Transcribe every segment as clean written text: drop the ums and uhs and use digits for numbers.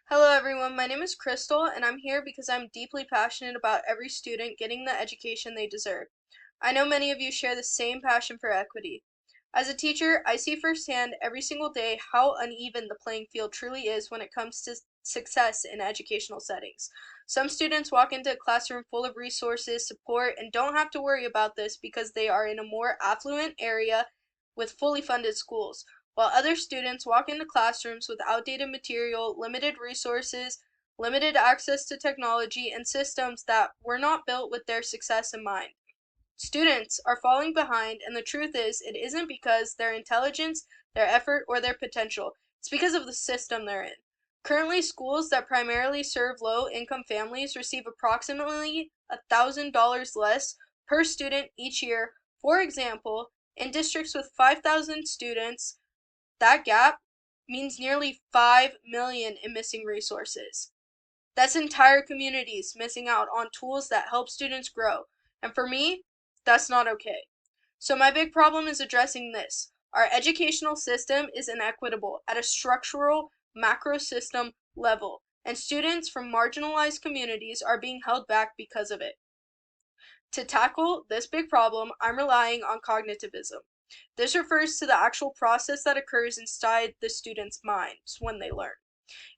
Hello everyone, my name is Crystal and I'm here because I'm deeply passionate about every student getting the education they deserve. I know many of you share the same passion for equity. As a teacher, I see firsthand every single day how uneven the playing field truly is when it comes to success in educational settings. Some students walk into a classroom full of resources, support, and don't have to worry about this because they are in a more affluent area with fully funded schools, while other students walk into classrooms with outdated material, limited resources, limited access to technology, and systems that were not built with their success in mind. Students are falling behind, and the truth is, it isn't because their intelligence, their effort, or their potential. It's because of the system they're in. Currently, schools that primarily serve low-income families receive approximately $1,000 less per student each year. For example, in districts with 5,000 students, that gap means nearly 5 million in missing resources. That's entire communities missing out on tools that help students grow. And for me, that's not okay. So my big problem is addressing this. Our educational system is inequitable at a structural macro system level, and students from marginalized communities are being held back because of it. To tackle this big problem, I'm relying on cognitivism. This refers to the actual process that occurs inside the students' minds when they learn.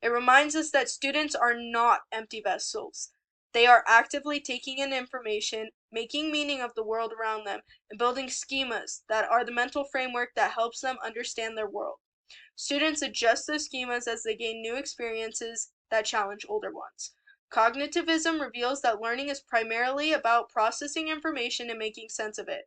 It reminds us that students are not empty vessels. They are actively taking in information, making meaning of the world around them, and building schemas that are the mental framework that helps them understand their world. Students adjust those schemas as they gain new experiences that challenge older ones. Cognitivism reveals that learning is primarily about processing information and making sense of it.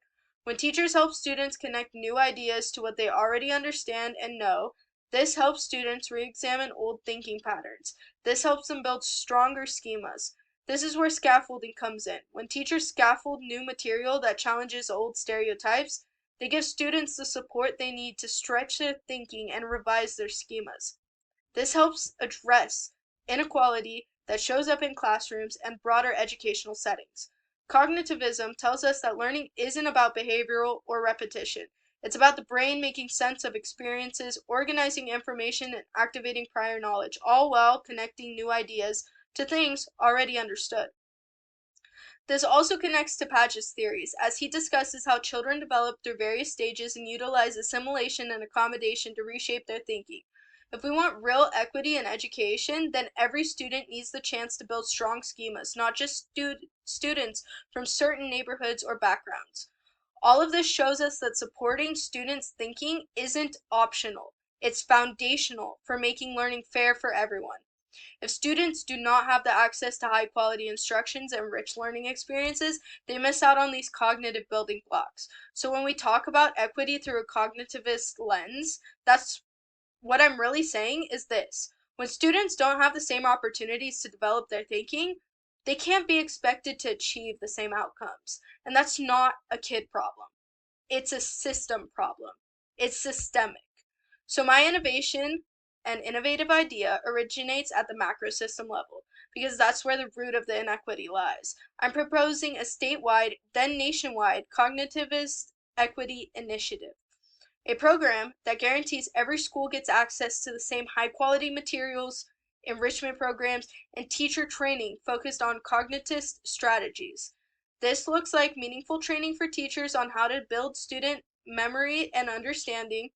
When teachers help students connect new ideas to what they already understand and know, this helps students re-examine old thinking patterns. This helps them build stronger schemas. This is where scaffolding comes in. When teachers scaffold new material that challenges old stereotypes, they give students the support they need to stretch their thinking and revise their schemas. This helps address inequality that shows up in classrooms and broader educational settings. Cognitivism tells us that learning isn't about behavioral or repetition. It's about the brain making sense of experiences, organizing information, and activating prior knowledge, all while connecting new ideas to things already understood. This also connects to Paget's theories, as he discusses how children develop through various stages and utilize assimilation and accommodation to reshape their thinking. If we want real equity in education, then every student needs the chance to build strong schemas, not just students from certain neighborhoods or backgrounds. All of this shows us that supporting students' thinking isn't optional. It's foundational for making learning fair for everyone. If students do not have the access to high quality instructions and rich learning experiences, they miss out on these cognitive building blocks. So when we talk about equity through a cognitivist lens, that's what I'm really saying is this. When students don't have the same opportunities to develop their thinking, they can't be expected to achieve the same outcomes. And that's not a kid problem. It's a system problem. It's systemic. So my innovation and innovative idea originates at the macro system level, because that's where the root of the inequity lies. I'm proposing a statewide, then nationwide, cognitivist equity initiative, a program that guarantees every school gets access to the same high quality materials, enrichment programs, and teacher training focused on cognitist strategies. This looks like meaningful training for teachers on how to build student memory and understanding,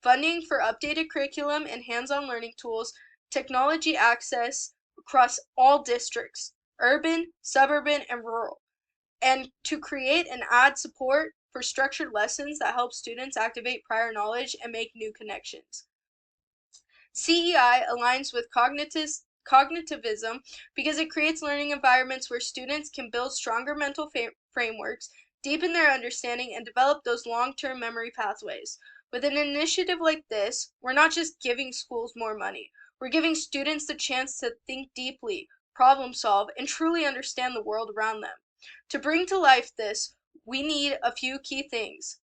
funding for updated curriculum and hands-on learning tools, technology access across all districts, urban, suburban, and rural, and to create and add support for structured lessons that help students activate prior knowledge and make new connections. CEI aligns with cognitivism because it creates learning environments where students can build stronger mental frameworks, deepen their understanding, and develop those long-term memory pathways. With an initiative like this, we're not just giving schools more money. We're giving students the chance to think deeply, problem solve, and truly understand the world around them. To bring to life this, we need a few key things: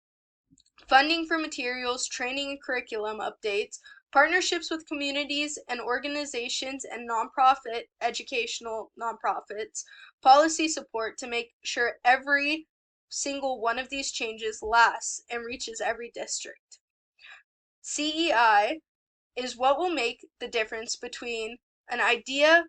funding for materials, training and curriculum updates, partnerships with communities and organizations and nonprofit educational nonprofits, policy support to make sure every single one of these changes lasts and reaches every district. CEI is what will make the difference between an idea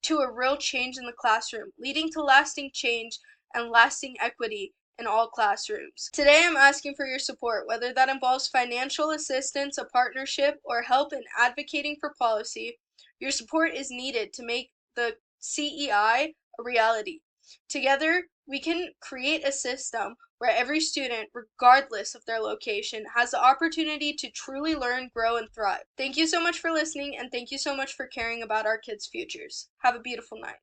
to a real change in the classroom, leading to lasting change and lasting equity in all classrooms. Today I'm asking for your support, whether that involves financial assistance, a partnership, or help in advocating for policy. Your support is needed to make the CEI a reality. Together, we can create a system where every student, regardless of their location, has the opportunity to truly learn, grow, and thrive. Thank you so much for listening, and thank you so much for caring about our kids' futures. Have a beautiful night.